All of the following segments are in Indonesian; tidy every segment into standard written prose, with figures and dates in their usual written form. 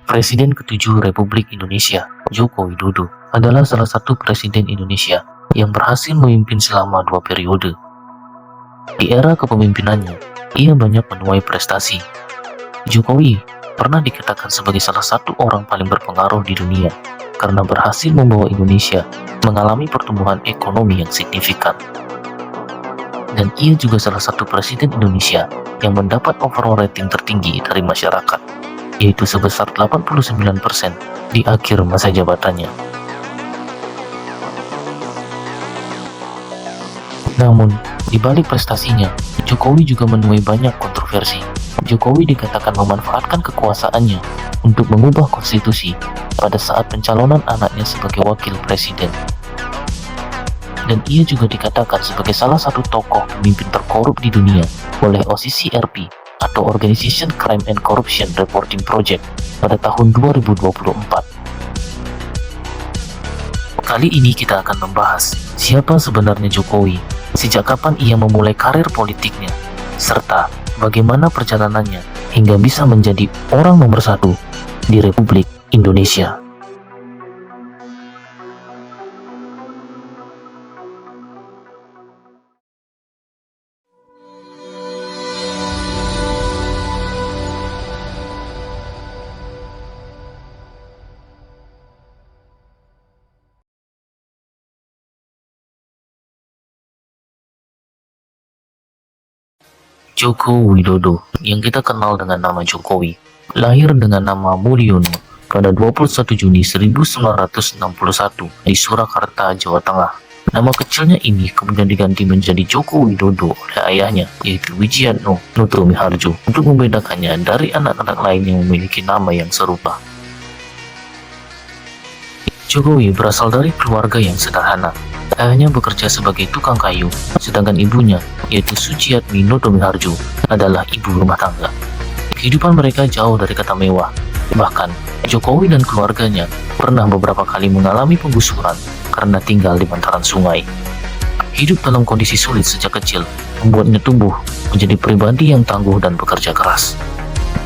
Presiden ke-7 Republik Indonesia, Joko Widodo, adalah salah satu presiden Indonesia yang berhasil memimpin selama 2 periode. Di era kepemimpinannya, ia banyak menuai prestasi. Jokowi pernah dikatakan sebagai salah satu orang paling berpengaruh di dunia karena berhasil membawa Indonesia mengalami pertumbuhan ekonomi yang signifikan. Dan ia juga salah satu presiden Indonesia yang mendapat overall rating tertinggi dari masyarakat, yaitu sebesar 89% di akhir masa jabatannya. Namun, di balik prestasinya, Jokowi juga menuai banyak kontroversi. Jokowi dikatakan memanfaatkan kekuasaannya untuk mengubah konstitusi pada saat pencalonan anaknya sebagai wakil presiden. Dan ia juga dikatakan sebagai salah satu tokoh pemimpin terkorup di dunia oleh OCCRP atau Organization Crime and Corruption Reporting Project pada tahun 2024. Kali ini kita akan membahas siapa sebenarnya Jokowi, sejak kapan ia memulai karir politiknya, serta bagaimana perjalanannya hingga bisa menjadi orang nomor 1 di Republik Indonesia. Joko Widodo, yang kita kenal dengan nama Jokowi, lahir dengan nama Mulyono pada 21 Juni 1961 di Surakarta, Jawa Tengah. Nama kecilnya ini kemudian diganti menjadi Joko Widodo oleh ayahnya, yaitu Wijiatno Nugroho untuk membedakannya dari anak-anak lain yang memiliki nama yang serupa. Jokowi berasal dari keluarga yang sederhana. Ayahnya bekerja sebagai tukang kayu, sedangkan ibunya, yaitu Sujiatmi Nugroho, adalah ibu rumah tangga. Kehidupan mereka jauh dari kata mewah. Bahkan, Jokowi dan keluarganya pernah beberapa kali mengalami penggusuran karena tinggal di bantaran sungai. Hidup dalam kondisi sulit sejak kecil membuatnya tumbuh menjadi pribadi yang tangguh dan bekerja keras.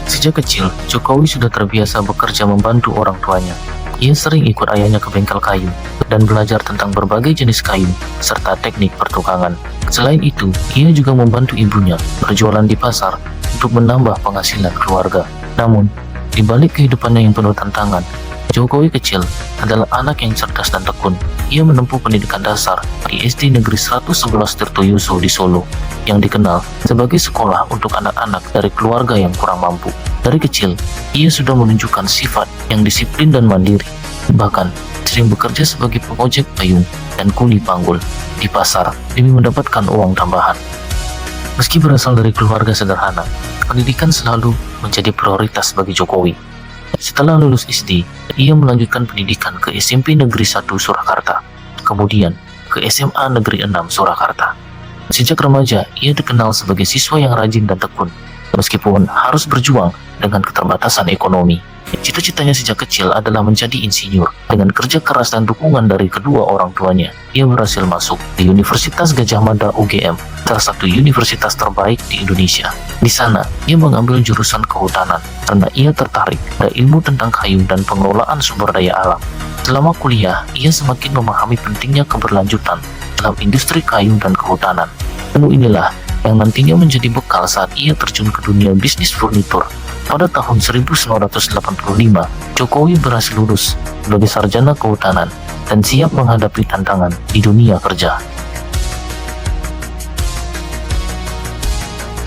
Sejak kecil, Jokowi sudah terbiasa bekerja membantu orang tuanya. Ia sering ikut ayahnya ke bengkel kayu dan belajar tentang berbagai jenis kayu serta teknik pertukangan. Selain itu, ia juga membantu ibunya berjualan di pasar untuk menambah penghasilan keluarga. Namun, di balik kehidupannya yang penuh tantangan, Jokowi kecil adalah anak yang cerdas dan tekun. Ia menempuh pendidikan dasar di SD Negeri 111 Tirtoyuso di Solo, yang dikenal sebagai sekolah untuk anak-anak dari keluarga yang kurang mampu. Dari kecil, ia sudah menunjukkan sifat yang disiplin dan mandiri. Bahkan, sering bekerja sebagai pengojek payung dan kuli panggul di pasar demi mendapatkan uang tambahan. Meski berasal dari keluarga sederhana, pendidikan selalu menjadi prioritas bagi Jokowi. Setelah lulus SD, ia melanjutkan pendidikan ke SMP Negeri 1 Surakarta, kemudian ke SMA Negeri 6 Surakarta. Sejak remaja, ia dikenal sebagai siswa yang rajin dan tekun, meskipun harus berjuang dengan keterbatasan ekonomi. Cita-citanya sejak kecil adalah menjadi insinyur. Dengan kerja keras dan dukungan dari kedua orang tuanya, ia berhasil masuk di Universitas Gadjah Mada UGM, salah satu universitas terbaik di Indonesia. Di sana, ia mengambil jurusan kehutanan karena ia tertarik pada ilmu tentang kayu dan pengelolaan sumber daya alam. Selama kuliah, ia semakin memahami pentingnya keberlanjutan dalam industri kayu dan kehutanan. Ilmu inilah yang nantinya menjadi bekal saat ia terjun ke dunia bisnis furnitur. Pada tahun 1985, Jokowi berhasil lulus sebagai sarjana kehutanan dan siap menghadapi tantangan di dunia kerja.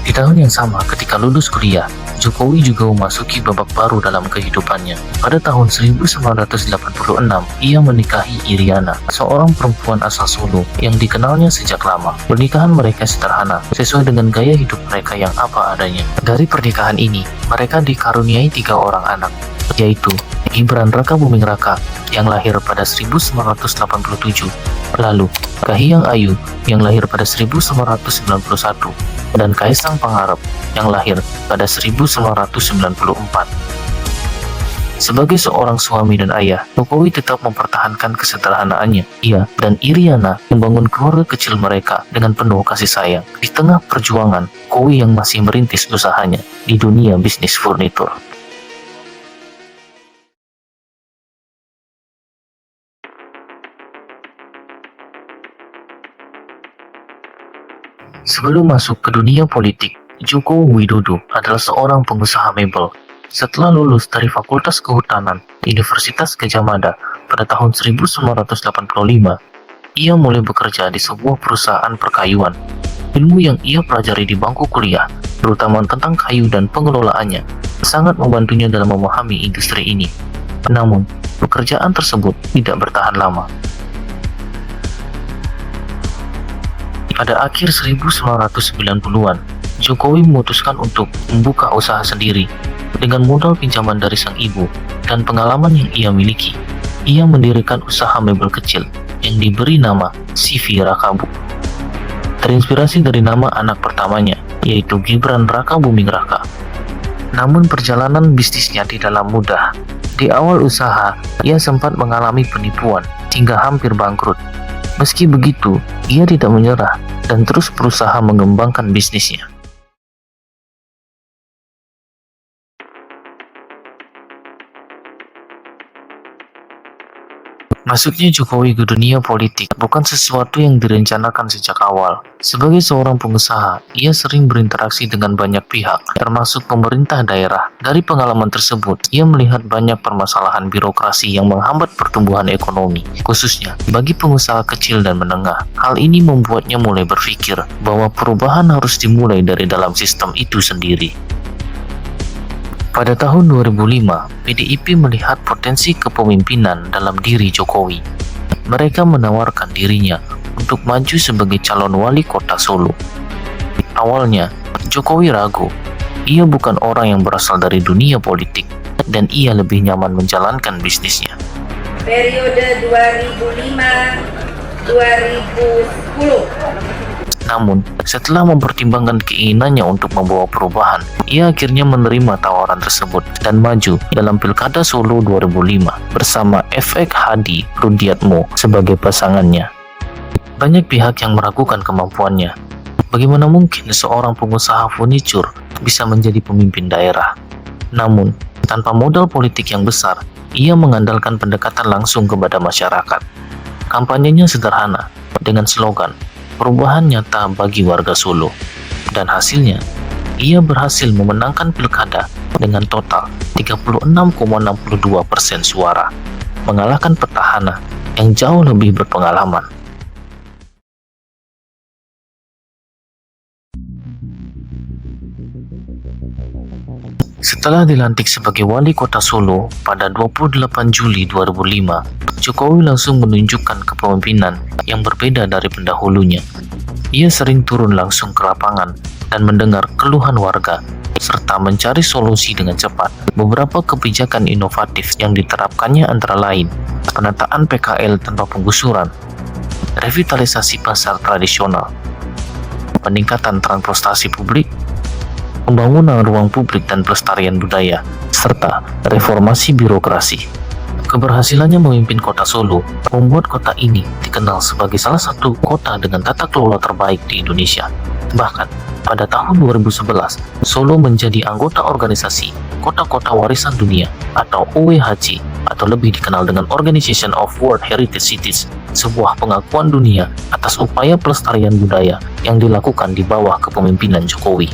Di tahun yang sama, ketika lulus kuliah, Jokowi juga memasuki babak baru dalam kehidupannya. Pada tahun 1986, ia menikahi Iriana, seorang perempuan asal Solo yang dikenalnya sejak lama. Pernikahan mereka sederhana, sesuai dengan gaya hidup mereka yang apa adanya. Dari pernikahan ini, mereka dikaruniai 3 orang anak, yaitu Gibran Raka Buming Raka yang lahir pada 1987, lalu Kahiyang Ayu yang lahir pada 1991, dan Kaisang Pangarep yang lahir pada 1994. Sebagai seorang suami dan ayah, Jokowi tetap mempertahankan kesederhanaannya. Ia dan Iriana membangun keluarga kecil mereka dengan penuh kasih sayang. Di tengah perjuangan, Jokowi yang masih merintis usahanya di dunia bisnis furnitur. Sebelum masuk ke dunia politik, Joko Widodo adalah seorang pengusaha mebel. Setelah lulus dari Fakultas Kehutanan Universitas Gadjah Mada pada tahun 1985, ia mulai bekerja di sebuah perusahaan perkayuan. Ilmu yang ia pelajari di bangku kuliah, terutama tentang kayu dan pengelolaannya, sangat membantunya dalam memahami industri ini. Namun, pekerjaan tersebut tidak bertahan lama. Pada akhir 1990-an, Jokowi memutuskan untuk membuka usaha sendiri. Dengan modal pinjaman dari sang ibu dan pengalaman yang ia miliki, ia mendirikan usaha mebel kecil yang diberi nama CV Rakabu. Terinspirasi dari nama anak pertamanya, yaitu Gibran Raka Buming Raka. Namun perjalanan bisnisnya tidaklah mudah. Di awal usaha, ia sempat mengalami penipuan hingga hampir bangkrut. Meski begitu, ia tidak menyerah dan terus berusaha mengembangkan bisnisnya. Masuknya Jokowi ke dunia politik bukan sesuatu yang direncanakan sejak awal. Sebagai seorang pengusaha, ia sering berinteraksi dengan banyak pihak, termasuk pemerintah daerah. Dari pengalaman tersebut, ia melihat banyak permasalahan birokrasi yang menghambat pertumbuhan ekonomi, khususnya bagi pengusaha kecil dan menengah. Hal ini membuatnya mulai berpikir bahwa perubahan harus dimulai dari dalam sistem itu sendiri. Pada tahun 2005, PDIP melihat potensi kepemimpinan dalam diri Jokowi. Mereka menawarkan dirinya untuk maju sebagai calon wali kota Solo. Awalnya, Jokowi ragu. Ia bukan orang yang berasal dari dunia politik, dan ia lebih nyaman menjalankan bisnisnya. Periode 2005-2010. Namun, setelah mempertimbangkan keinginannya untuk membawa perubahan, ia akhirnya menerima tawaran tersebut dan maju dalam Pilkada Solo 2005 bersama F.X. Hadi Rudiatmo sebagai pasangannya. Banyak pihak yang meragukan kemampuannya. Bagaimana mungkin seorang pengusaha furnitur bisa menjadi pemimpin daerah? Namun, tanpa modal politik yang besar, ia mengandalkan pendekatan langsung kepada masyarakat. Kampanyenya sederhana, dengan slogan perubahan nyata bagi warga Solo, dan hasilnya ia berhasil memenangkan pilkada dengan total 36,62% suara, mengalahkan petahana yang jauh lebih berpengalaman. Setelah dilantik sebagai wali kota Solo pada 28 Juli 2005, Jokowi langsung menunjukkan kepemimpinan yang berbeda dari pendahulunya. Ia sering turun langsung ke lapangan dan mendengar keluhan warga, serta mencari solusi dengan cepat. Beberapa kebijakan inovatif yang diterapkannya antara lain penataan PKL tanpa penggusuran, revitalisasi pasar tradisional, peningkatan transportasi publik, pembangunan ruang publik dan pelestarian budaya, serta reformasi birokrasi. Keberhasilannya memimpin kota Solo membuat kota ini dikenal sebagai salah satu kota dengan tata kelola terbaik di Indonesia. Bahkan, pada tahun 2011, Solo menjadi anggota organisasi Kota-Kota Warisan Dunia atau OWHC, atau lebih dikenal dengan Organization of World Heritage Cities, sebuah pengakuan dunia atas upaya pelestarian budaya yang dilakukan di bawah kepemimpinan Jokowi.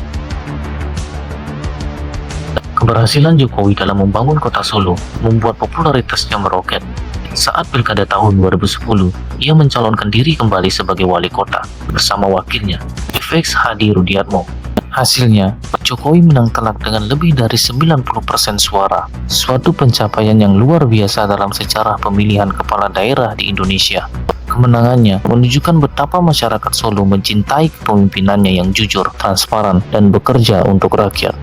Keberhasilan Jokowi dalam membangun kota Solo membuat popularitasnya meroket. Saat pilkada tahun 2010, ia mencalonkan diri kembali sebagai wali kota bersama wakilnya, F.X. Hadi Rudiatmo. Hasilnya, Jokowi menang telak dengan lebih dari 90% suara, suatu pencapaian yang luar biasa dalam sejarah pemilihan kepala daerah di Indonesia. Kemenangannya menunjukkan betapa masyarakat Solo mencintai kepemimpinannya yang jujur, transparan, dan bekerja untuk rakyat.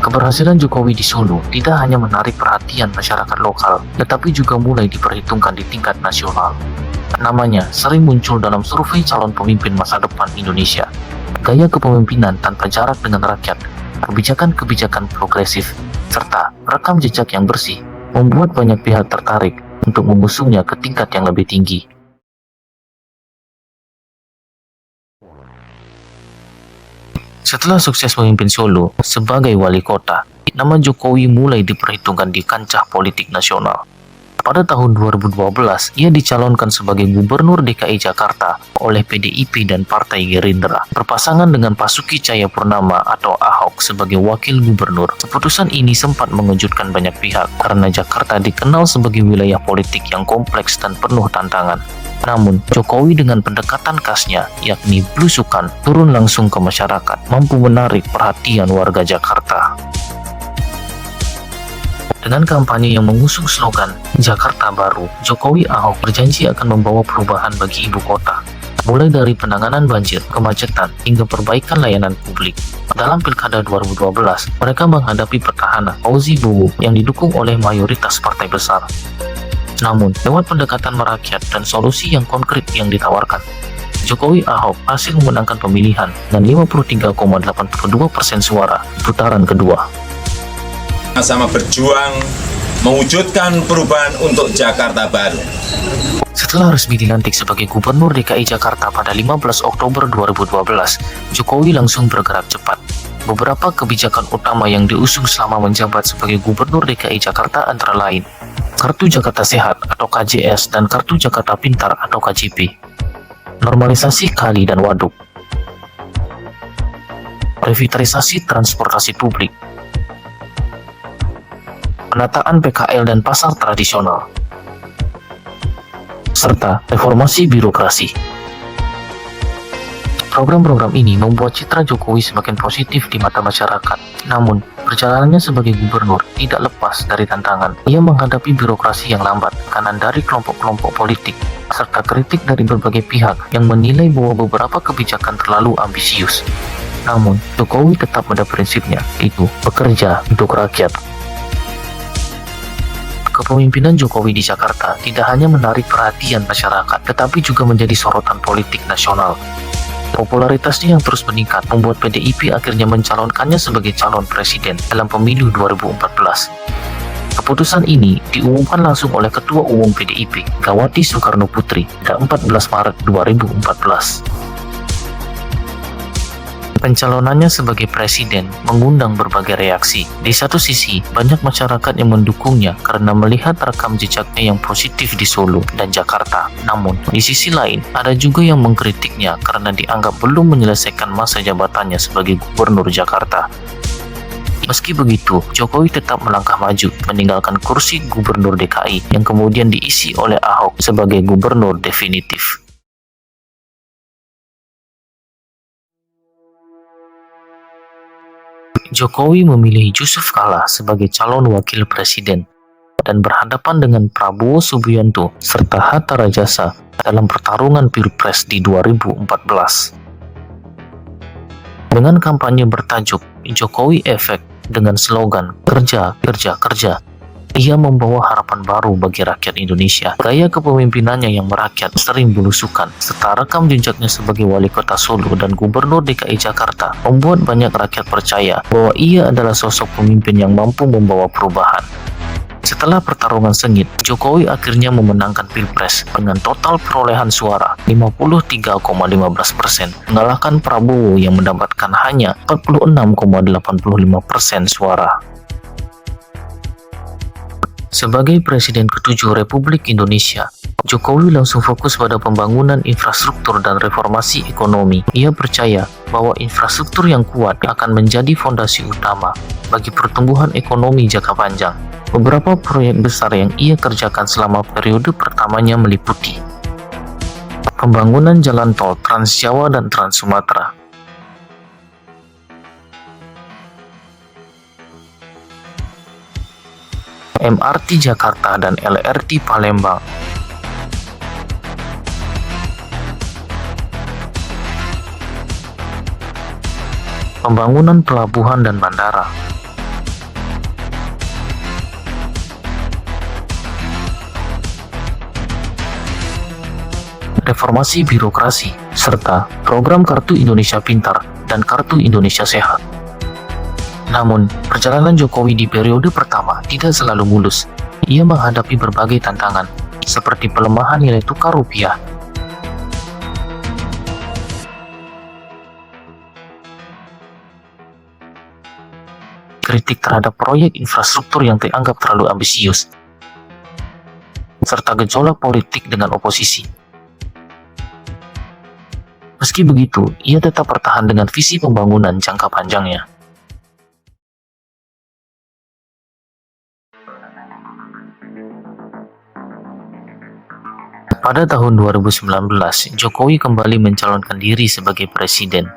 Keberhasilan Jokowi di Solo tidak hanya menarik perhatian masyarakat lokal, tetapi juga mulai diperhitungkan di tingkat nasional. Namanya sering muncul dalam survei calon pemimpin masa depan Indonesia. Gaya kepemimpinan tanpa jarak dengan rakyat, kebijakan-kebijakan progresif, serta rekam jejak yang bersih membuat banyak pihak tertarik untuk mengusungnya ke tingkat yang lebih tinggi. Setelah sukses memimpin Solo sebagai wali kota, nama Jokowi mulai diperhitungkan di kancah politik nasional. Pada tahun 2012, ia dicalonkan sebagai Gubernur DKI Jakarta oleh PDIP dan Partai Gerindra, berpasangan dengan Basuki Cahayapurnama atau Ahok sebagai Wakil Gubernur. Keputusan ini sempat mengejutkan banyak pihak karena Jakarta dikenal sebagai wilayah politik yang kompleks dan penuh tantangan. Namun, Jokowi dengan pendekatan khasnya, yakni belusukan, turun langsung ke masyarakat, mampu menarik perhatian warga Jakarta. Dengan kampanye yang mengusung slogan Jakarta Baru, Jokowi Ahok berjanji akan membawa perubahan bagi ibu kota, mulai dari penanganan banjir, kemacetan, hingga perbaikan layanan publik. Dalam Pilkada 2012, mereka menghadapi petahana Fauzi Bowo yang didukung oleh mayoritas partai besar. Namun, lewat pendekatan merakyat dan solusi yang konkret yang ditawarkan, Jokowi Ahok hasil memenangkan pemilihan dengan 53,82% suara di putaran kedua. Sama berjuang mewujudkan perubahan untuk Jakarta Baru. Setelah resmi dilantik sebagai Gubernur DKI Jakarta pada 15 Oktober 2012, Jokowi langsung bergerak cepat. Beberapa kebijakan utama yang diusung selama menjabat sebagai Gubernur DKI Jakarta antara lain Kartu Jakarta Sehat atau KJS dan Kartu Jakarta Pintar atau KJP, normalisasi kali dan waduk, revitalisasi transportasi publik, penataan PKL dan pasar tradisional, serta reformasi birokrasi. Program-program ini membuat citra Jokowi semakin positif di mata masyarakat. Namun, perjalanannya sebagai gubernur tidak lepas dari tantangan. Ia menghadapi birokrasi yang lambat, tekanan dari kelompok-kelompok politik, serta kritik dari berbagai pihak yang menilai bahwa beberapa kebijakan terlalu ambisius. Namun, Jokowi tetap pada prinsipnya, yaitu bekerja untuk rakyat. Kepemimpinan Jokowi di Jakarta tidak hanya menarik perhatian masyarakat, tetapi juga menjadi sorotan politik nasional. Popularitasnya yang terus meningkat membuat PDIP akhirnya mencalonkannya sebagai calon presiden dalam pemilu 2014. Keputusan ini diumumkan langsung oleh Ketua Umum PDIP, Megawati Soekarno Putri, pada 14 Maret 2014. Pencalonannya sebagai presiden mengundang berbagai reaksi. Di satu sisi, banyak masyarakat yang mendukungnya karena melihat rekam jejaknya yang positif di Solo dan Jakarta. Namun, di sisi lain, ada juga yang mengkritiknya karena dianggap belum menyelesaikan masa jabatannya sebagai Gubernur Jakarta. Meski begitu, Jokowi tetap melangkah maju, meninggalkan kursi Gubernur DKI yang kemudian diisi oleh Ahok sebagai Gubernur definitif. Jokowi memilih Yusuf Kala sebagai calon wakil presiden dan berhadapan dengan Prabowo Subianto serta Hatta Rajasa dalam pertarungan Pilpres di 2014. Dengan kampanye bertajuk Jokowi Efek dengan slogan Kerja, Kerja, Kerja, ia membawa harapan baru bagi rakyat Indonesia. Gaya kepemimpinannya yang merakyat, sering belusukan, serta rekam jejaknya sebagai wali kota Solo dan Gubernur DKI Jakarta membuat banyak rakyat percaya bahwa ia adalah sosok pemimpin yang mampu membawa perubahan. Setelah pertarungan sengit, Jokowi akhirnya memenangkan Pilpres dengan total perolehan suara 53,15%, mengalahkan Prabowo yang mendapatkan hanya 46,85% suara. Sebagai Presiden ke-7 Republik Indonesia, Jokowi langsung fokus pada pembangunan infrastruktur dan reformasi ekonomi. Ia percaya bahwa infrastruktur yang kuat akan menjadi fondasi utama bagi pertumbuhan ekonomi jangka panjang. Beberapa proyek besar yang ia kerjakan selama periode pertamanya meliputi pembangunan jalan tol Trans Jawa dan Trans Sumatera, MRT Jakarta dan LRT Palembang, pembangunan pelabuhan dan bandara, reformasi birokrasi, serta program Kartu Indonesia Pintar dan Kartu Indonesia Sehat. Namun, perjalanan Jokowi di periode pertama tidak selalu mulus. Ia menghadapi berbagai tantangan, seperti pelemahan nilai tukar rupiah, kritik terhadap proyek infrastruktur yang dianggap terlalu ambisius, serta gejolak politik dengan oposisi. Meski begitu, ia tetap bertahan dengan visi pembangunan jangka panjangnya. Pada tahun 2019, Jokowi kembali mencalonkan diri sebagai presiden,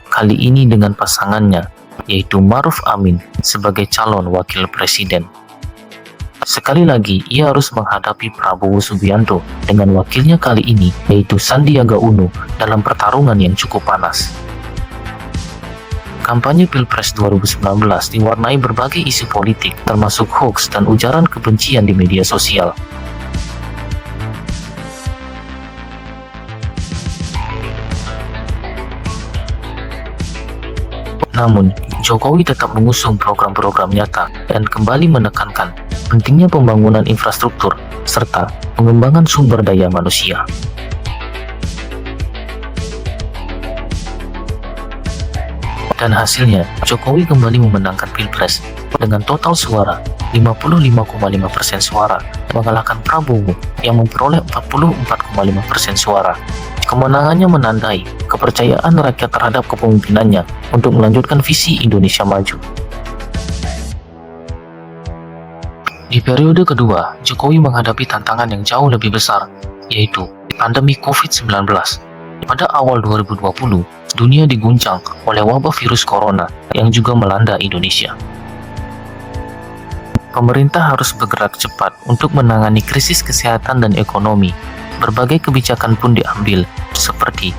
kali ini dengan pasangannya, yaitu Maruf Amin, sebagai calon wakil presiden. Sekali lagi, ia harus menghadapi Prabowo Subianto dengan wakilnya kali ini, yaitu Sandiaga Uno, dalam pertarungan yang cukup panas. Kampanye Pilpres 2019 diwarnai berbagai isu politik, termasuk hoax dan ujaran kebencian di media sosial. Namun, Jokowi tetap mengusung program-program nyata dan kembali menekankan pentingnya pembangunan infrastruktur serta pengembangan sumber daya manusia. Dan hasilnya, Jokowi kembali memenangkan Pilpres dengan total suara 55,5% suara, mengalahkan Prabowo yang memperoleh 44,5% suara. Kemenangannya menandai kepercayaan rakyat terhadap kepemimpinannya untuk melanjutkan visi Indonesia Maju. Di periode kedua, Jokowi menghadapi tantangan yang jauh lebih besar, yaitu pandemi COVID-19. Pada awal 2020, dunia diguncang oleh wabah virus corona yang juga melanda Indonesia. Pemerintah harus bergerak cepat untuk menangani krisis kesehatan dan ekonomi. Berbagai kebijakan pun diambil, seperti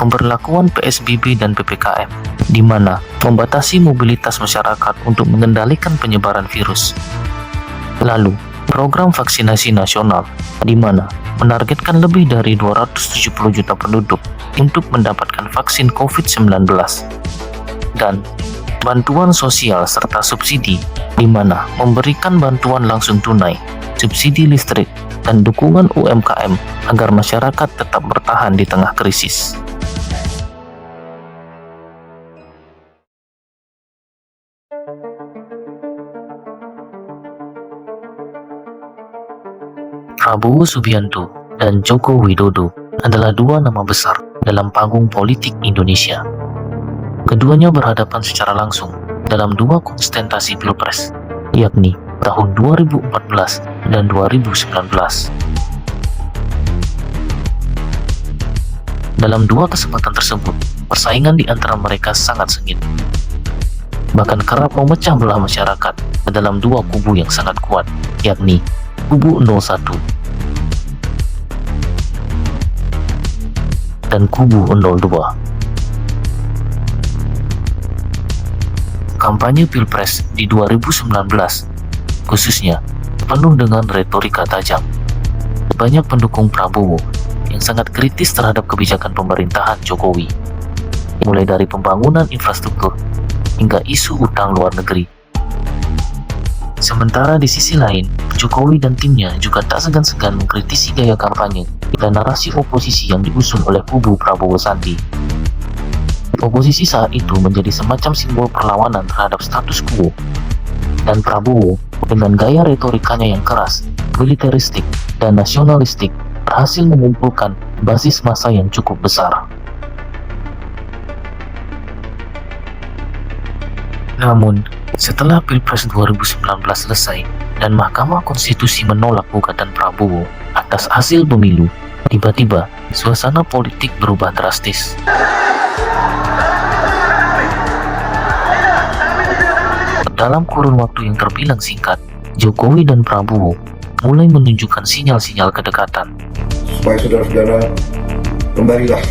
pemberlakuan PSBB dan PPKM, di mana membatasi mobilitas masyarakat untuk mengendalikan penyebaran virus. Lalu, program vaksinasi nasional, di mana menargetkan lebih dari 270 juta penduduk untuk mendapatkan vaksin COVID-19. Dan bantuan sosial serta subsidi, di mana memberikan bantuan langsung tunai, subsidi listrik, dan dukungan UMKM agar masyarakat tetap bertahan di tengah krisis. Prabowo Subianto dan Joko Widodo adalah dua nama besar dalam panggung politik Indonesia. Keduanya berhadapan secara langsung dalam dua kontestasi Pilpres, yakni tahun 2014 dan 2019. Dalam dua kesempatan tersebut, persaingan di antara mereka sangat sengit. Bahkan kerap memecah belah masyarakat ke dalam dua kubu yang sangat kuat, yakni kubu 01 dan kubu 02. Kampanye Pilpres di 2019 khususnya penuh dengan retorika tajam. Banyak pendukung Prabowo yang sangat kritis terhadap kebijakan pemerintahan Jokowi, mulai dari pembangunan infrastruktur hingga isu utang luar negeri. Sementara di sisi lain, Jokowi dan timnya juga tak segan-segan mengkritisi gaya kampanye dan narasi oposisi yang diusung oleh kubu Prabowo Sandi. Oposisi saat itu menjadi semacam simbol perlawanan terhadap status quo, dan Prabowo dengan gaya retorikanya yang keras, militeristik, dan nasionalistik berhasil mengumpulkan basis massa yang cukup besar. Namun, setelah Pilpres 2019 selesai dan Mahkamah Konstitusi menolak gugatan Prabowo atas hasil pemilu, tiba-tiba suasana politik berubah drastis. Dalam kurun waktu yang terbilang singkat, Jokowi dan Prabowo mulai menunjukkan sinyal-sinyal kedekatan. Supaya saudara-saudara kembalilah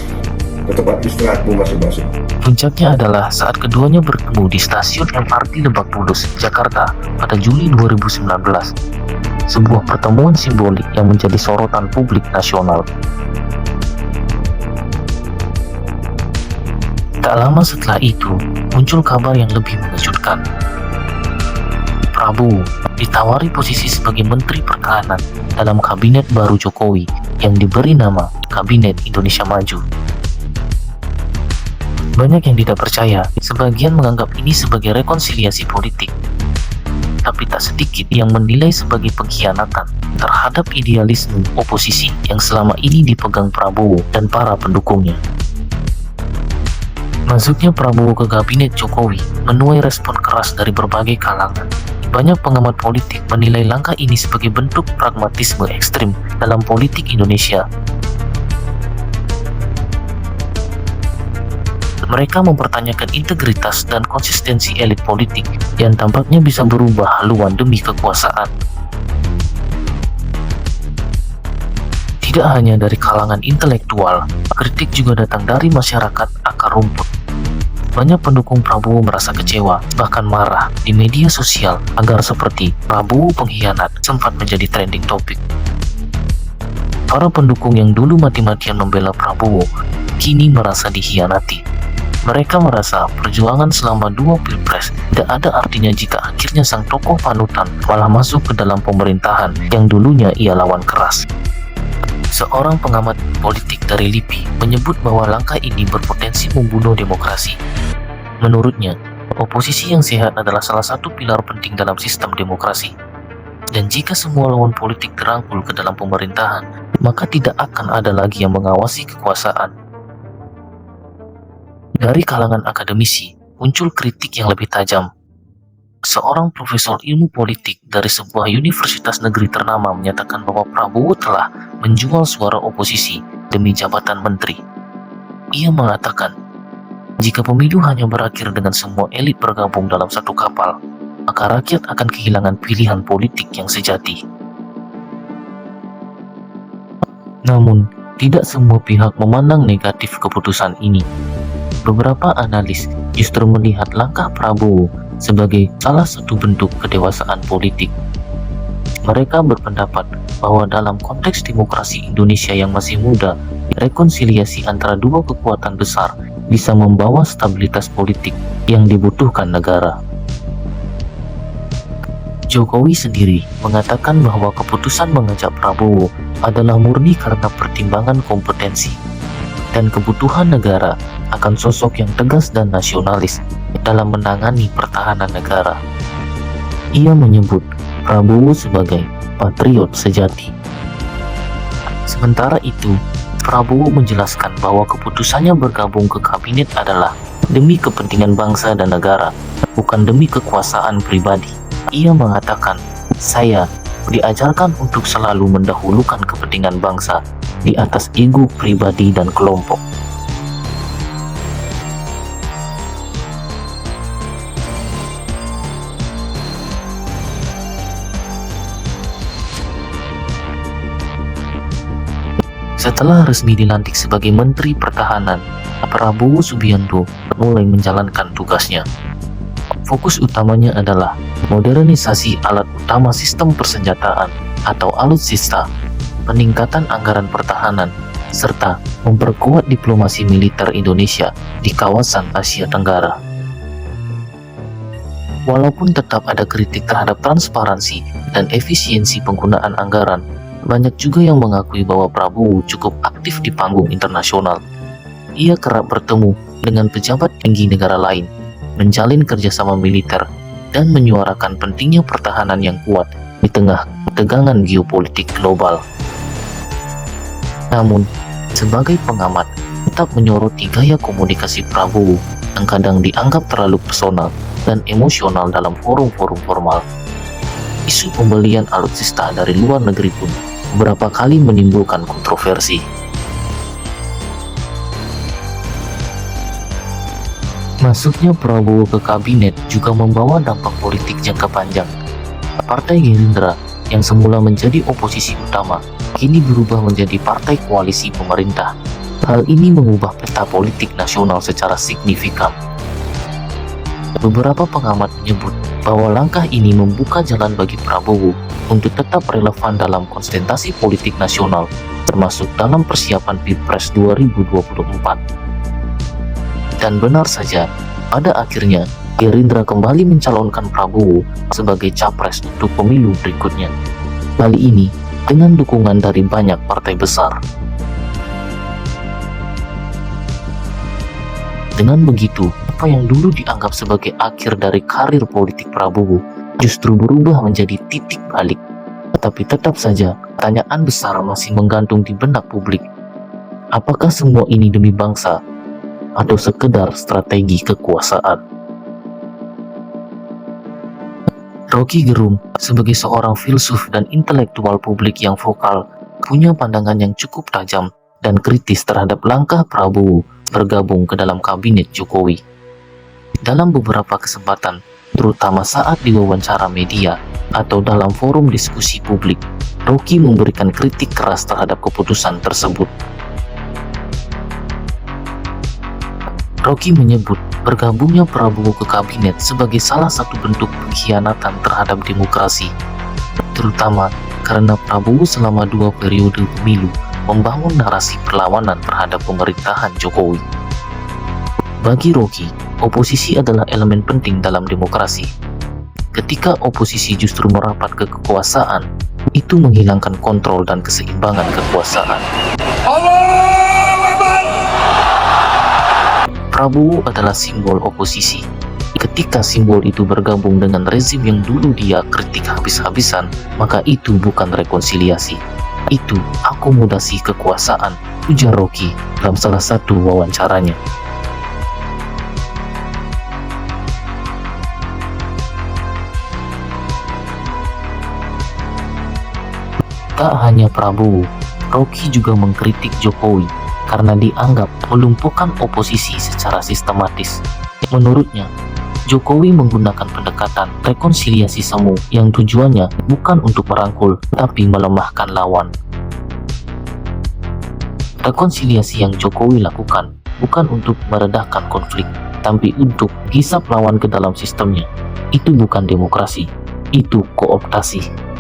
ke tempat istirahatmu masing-masing. Puncaknya adalah saat keduanya bertemu di stasiun MRT Lebak Bulus, Jakarta pada Juli 2019. Sebuah pertemuan simbolik yang menjadi sorotan publik nasional. Tak lama setelah itu, muncul kabar yang lebih mengejutkan. Prabowo ditawari posisi sebagai Menteri Pertahanan dalam kabinet baru Jokowi yang diberi nama Kabinet Indonesia Maju. Banyak yang tidak percaya, sebagian menganggap ini sebagai rekonsiliasi politik. Tapi tak sedikit yang menilai sebagai pengkhianatan terhadap idealisme oposisi yang selama ini dipegang Prabowo dan para pendukungnya. Masuknya Prabowo ke kabinet Jokowi menuai respon keras dari berbagai kalangan. Banyak pengamat politik menilai langkah ini sebagai bentuk pragmatisme ekstrim dalam politik Indonesia. Mereka mempertanyakan integritas dan konsistensi elit politik yang tampaknya bisa berubah haluan demi kekuasaan. Tidak hanya dari kalangan intelektual, kritik juga datang dari masyarakat akar rumput. Banyak pendukung Prabowo merasa kecewa, bahkan marah di media sosial agar seperti Prabowo pengkhianat sempat menjadi trending topik. Para pendukung yang dulu mati-matian membela Prabowo kini merasa dikhianati. Mereka merasa perjuangan selama 2 pilpres tidak ada artinya jika akhirnya sang tokoh panutan malah masuk ke dalam pemerintahan yang dulunya ia lawan keras. Seorang pengamat politik dari LIPI menyebut bahwa langkah ini berpotensi membunuh demokrasi. Menurutnya, oposisi yang sehat adalah salah satu pilar penting dalam sistem demokrasi. Dan jika semua lawan politik dirangkul ke dalam pemerintahan, maka tidak akan ada lagi yang mengawasi kekuasaan. Dari kalangan akademisi, muncul kritik yang lebih tajam. Seorang profesor ilmu politik dari sebuah universitas negeri ternama menyatakan bahwa Prabowo telah menjual suara oposisi demi jabatan menteri. Ia mengatakan, jika pemilu hanya berakhir dengan semua elit bergabung dalam satu kapal, maka rakyat akan kehilangan pilihan politik yang sejati. Namun, tidak semua pihak memandang negatif keputusan ini. Beberapa analis justru melihat langkah Prabowo sebagai salah satu bentuk kedewasaan politik. Mereka berpendapat bahwa dalam konteks demokrasi Indonesia yang masih muda, rekonsiliasi antara dua kekuatan besar bisa membawa stabilitas politik yang dibutuhkan negara. Jokowi sendiri mengatakan bahwa keputusan mengajak Prabowo adalah murni karena pertimbangan kompetensi dan kebutuhan negara akan sosok yang tegas dan nasionalis dalam menangani pertahanan negara. Ia menyebut Prabowo sebagai patriot sejati. Sementara itu, Prabowo menjelaskan bahwa keputusannya bergabung ke kabinet adalah demi kepentingan bangsa dan negara, bukan demi kekuasaan pribadi. Ia mengatakan, "Saya diajarkan untuk selalu mendahulukan kepentingan bangsa di atas ego pribadi dan kelompok." Setelah resmi dilantik sebagai Menteri Pertahanan, Prabowo Subianto mulai menjalankan tugasnya. Fokus utamanya adalah modernisasi alat utama sistem persenjataan atau alutsista, peningkatan anggaran pertahanan, serta memperkuat diplomasi militer Indonesia di kawasan Asia Tenggara. Walaupun tetap ada kritik terhadap transparansi dan efisiensi penggunaan anggaran, banyak juga yang mengakui bahwa Prabowo cukup aktif di panggung internasional. Ia kerap bertemu dengan pejabat tinggi negara lain, menjalin kerjasama militer, dan menyuarakan pentingnya pertahanan yang kuat di tengah ketegangan geopolitik global. Namun, sebagai pengamat, tetap menyoroti gaya komunikasi Prabowo yang kadang dianggap terlalu personal dan emosional dalam forum-forum formal. Isu pembelian alutsista dari luar negeri pun beberapa kali menimbulkan kontroversi. Masuknya Prabowo ke kabinet juga membawa dampak politik jangka panjang. Partai Gerindra yang semula menjadi oposisi utama, kini berubah menjadi partai koalisi pemerintah. Hal ini mengubah peta politik nasional secara signifikan. Beberapa pengamat menyebut bahwa langkah ini membuka jalan bagi Prabowo untuk tetap relevan dalam konsentrasi politik nasional, termasuk dalam persiapan Pilpres 2024. Dan benar saja, pada akhirnya Gerindra kembali mencalonkan Prabowo sebagai capres untuk pemilu berikutnya. Kali ini dengan dukungan dari banyak partai besar. Dengan begitu, apa yang dulu dianggap sebagai akhir dari karir politik Prabowo justru berubah menjadi titik balik. Tetapi tetap saja, pertanyaan besar masih menggantung di benak publik. Apakah semua ini demi bangsa, atau sekedar strategi kekuasaan? Rocky Gerung, sebagai seorang filsuf dan intelektual publik yang vokal, punya pandangan yang cukup tajam dan kritis terhadap langkah Prabowo bergabung ke dalam kabinet Jokowi. Dalam beberapa kesempatan, terutama saat diwawancara media atau dalam forum diskusi publik, Rocky memberikan kritik keras terhadap keputusan tersebut. Rocky menyebut bergabungnya Prabowo ke kabinet sebagai salah satu bentuk pengkhianatan terhadap demokrasi, terutama karena Prabowo selama 2 periode pemilu membangun narasi perlawanan terhadap pemerintahan Jokowi. Bagi Rocky, oposisi adalah elemen penting dalam demokrasi. Ketika oposisi justru merapat ke kekuasaan, itu menghilangkan kontrol dan keseimbangan kekuasaan. Prabowo adalah simbol oposisi. Ketika simbol itu bergabung dengan rezim yang dulu dia kritik habis-habisan, maka itu bukan rekonsiliasi. Itu akomodasi kekuasaan, ujar Rocky dalam salah satu wawancaranya. Tak hanya Prabowo, Rocky juga mengkritik Jokowi karena dianggap melumpuhkan oposisi secara sistematis. Menurutnya, Jokowi menggunakan pendekatan rekonsiliasi semu yang tujuannya bukan untuk merangkul, tapi melemahkan lawan. Rekonsiliasi yang Jokowi lakukan bukan untuk meredahkan konflik, tapi untuk hisap lawan ke dalam sistemnya. Itu bukan demokrasi, itu kooptasi.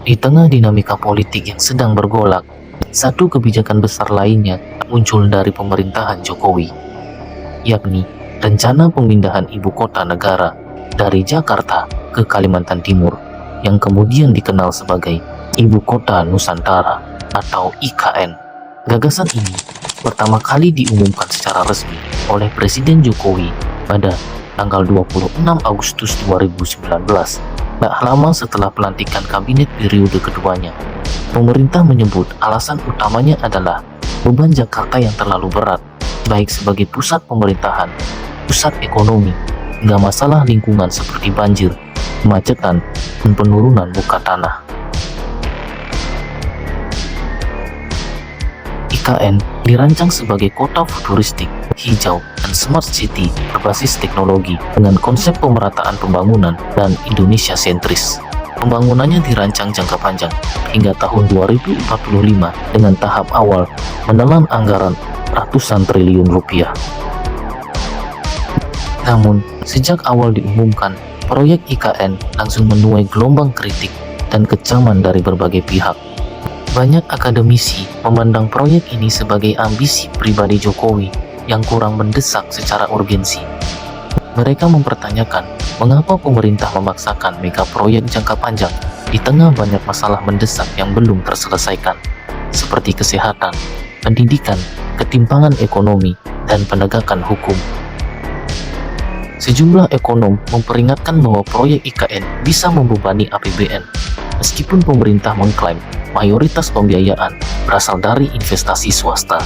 Di tengah dinamika politik yang sedang bergolak, satu kebijakan besar lainnya muncul dari pemerintahan Jokowi, yakni rencana pemindahan ibu kota negara dari Jakarta ke Kalimantan Timur, yang kemudian dikenal sebagai Ibu Kota Nusantara atau IKN. Gagasan ini pertama kali diumumkan secara resmi oleh Presiden Jokowi pada tanggal 26 Agustus 2019. Tak lama setelah pelantikan kabinet periode keduanya. Pemerintah menyebut alasan utamanya adalah beban Jakarta yang terlalu berat, baik sebagai pusat pemerintahan, pusat ekonomi, hingga masalah lingkungan seperti banjir, kemacetan, dan penurunan muka tanah. IKN dirancang sebagai kota futuristik, hijau, dan smart city berbasis teknologi dengan konsep pemerataan pembangunan dan Indonesia sentris. Pembangunannya dirancang jangka panjang hingga tahun 2045 dengan tahap awal menelan anggaran ratusan triliun rupiah. Namun, sejak awal diumumkan, proyek IKN langsung menuai gelombang kritik dan kecaman dari berbagai pihak. Banyak akademisi memandang proyek ini sebagai ambisi pribadi Jokowi yang kurang mendesak secara urgensi. Mereka mempertanyakan mengapa pemerintah memaksakan mega proyek jangka panjang di tengah banyak masalah mendesak yang belum terselesaikan, seperti kesehatan, pendidikan, ketimpangan ekonomi, dan penegakan hukum. Sejumlah ekonom memperingatkan bahwa proyek IKN bisa membebani APBN, meskipun pemerintah mengklaim mayoritas pembiayaan berasal dari investasi swasta.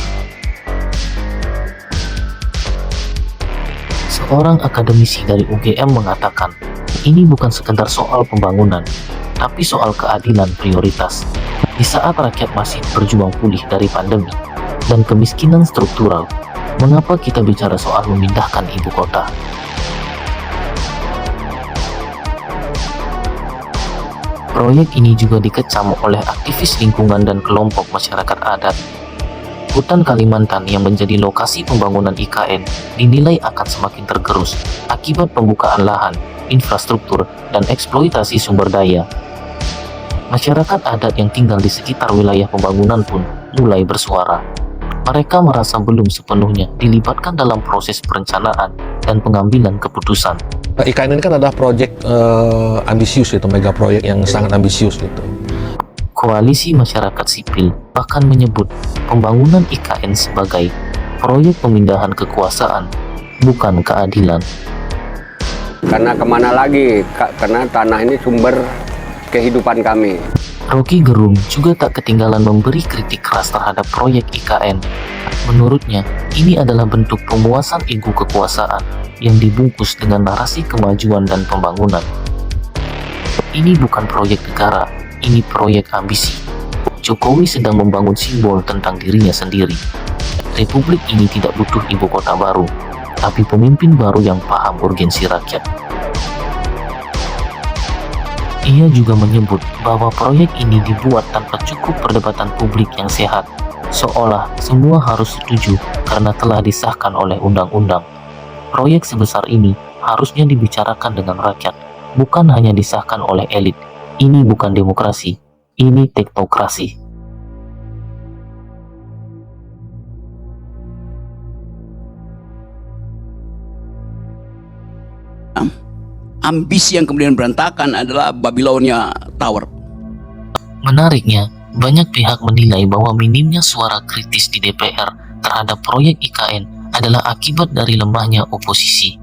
Seorang akademisi dari UGM mengatakan, ini bukan sekedar soal pembangunan, tapi soal keadilan prioritas. Di saat rakyat masih berjuang pulih dari pandemi dan kemiskinan struktural, mengapa kita bicara soal memindahkan ibu kota? Proyek ini juga dikecam oleh aktivis lingkungan dan kelompok masyarakat adat. Hutan Kalimantan yang menjadi lokasi pembangunan IKN dinilai akan semakin tergerus akibat pembukaan lahan, infrastruktur, dan eksploitasi sumber daya. Masyarakat adat yang tinggal di sekitar wilayah pembangunan pun mulai bersuara. Mereka merasa belum sepenuhnya dilibatkan dalam proses perencanaan dan pengambilan keputusan. IKN ini kan adalah proyek ambisius, itu mega proyek yang sangat ambisius gitu. Koalisi masyarakat sipil bahkan menyebut pembangunan IKN sebagai proyek pemindahan kekuasaan, bukan keadilan. Karena kemana lagi? Karena tanah ini sumber kehidupan kami. Rocky Gerung juga tak ketinggalan memberi kritik keras terhadap proyek IKN. Menurutnya, ini adalah bentuk pemuasan ego kekuasaan yang dibungkus dengan narasi kemajuan dan pembangunan. Ini bukan proyek negara, ini proyek ambisi. Jokowi sedang membangun simbol tentang dirinya sendiri. Republik ini tidak butuh ibu kota baru, tapi pemimpin baru yang paham urgensi rakyat. Ia juga menyebut bahwa proyek ini dibuat tanpa cukup perdebatan publik yang sehat, seolah semua harus setuju karena telah disahkan oleh undang-undang. Proyek sebesar ini harusnya dibicarakan dengan rakyat, bukan hanya disahkan oleh elit. Ini bukan demokrasi, ini teknokrasi. Ambisi yang kemudian berantakan adalah Babilonia Tower. Menariknya, banyak pihak menilai bahwa minimnya suara kritis di DPR terhadap proyek IKN adalah akibat dari lemahnya oposisi.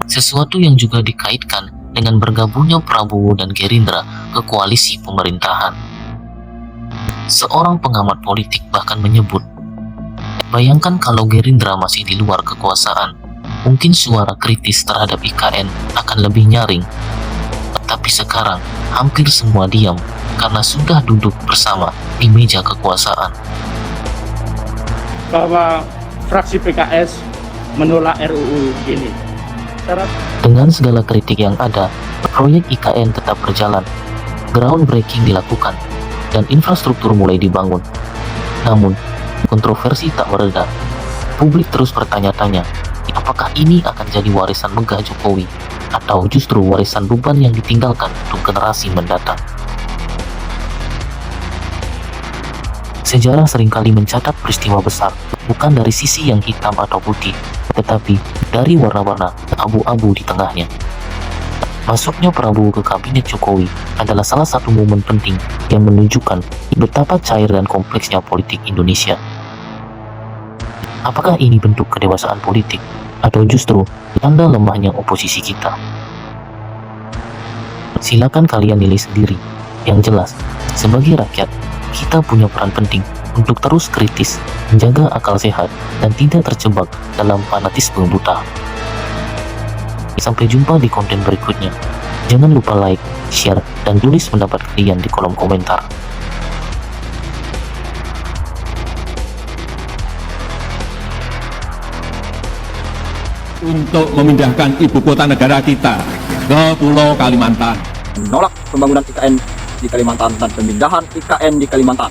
Sesuatu yang juga dikaitkan dengan bergabungnya Prabowo dan Gerindra ke koalisi pemerintahan. Seorang pengamat politik bahkan menyebut, bayangkan kalau Gerindra masih di luar kekuasaan, mungkin suara kritis terhadap IKN akan lebih nyaring. Tapi sekarang, hampir semua diam karena sudah duduk bersama di meja kekuasaan. Bahwa fraksi PKS menolak RUU ini. Dengan segala kritik yang ada, proyek IKN tetap berjalan. Groundbreaking dilakukan, dan infrastruktur mulai dibangun. Namun, kontroversi tak mereda. Publik terus bertanya-tanya, apakah ini akan jadi warisan megah Jokowi, atau justru warisan beban yang ditinggalkan untuk generasi mendatang? Sejarah seringkali mencatat peristiwa besar, bukan dari sisi yang hitam atau putih, tetapi dari warna-warna abu-abu di tengahnya. Masuknya Prabowo ke kabinet Jokowi adalah salah satu momen penting yang menunjukkan betapa cair dan kompleksnya politik Indonesia. Apakah ini bentuk kedewasaan politik, atau justru tanda lemahnya oposisi kita? Silakan kalian nilai sendiri. Yang jelas, sebagai rakyat, kita punya peran penting untuk terus kritis, menjaga akal sehat, dan tidak terjebak dalam fanatisme buta. Sampai jumpa di konten berikutnya. Jangan lupa like, share, dan tulis pendapat kalian di kolom komentar. Untuk memindahkan ibu kota negara kita ke Pulau Kalimantan. Menolak pembangunan IKN di Kalimantan dan pemindahan IKN di Kalimantan.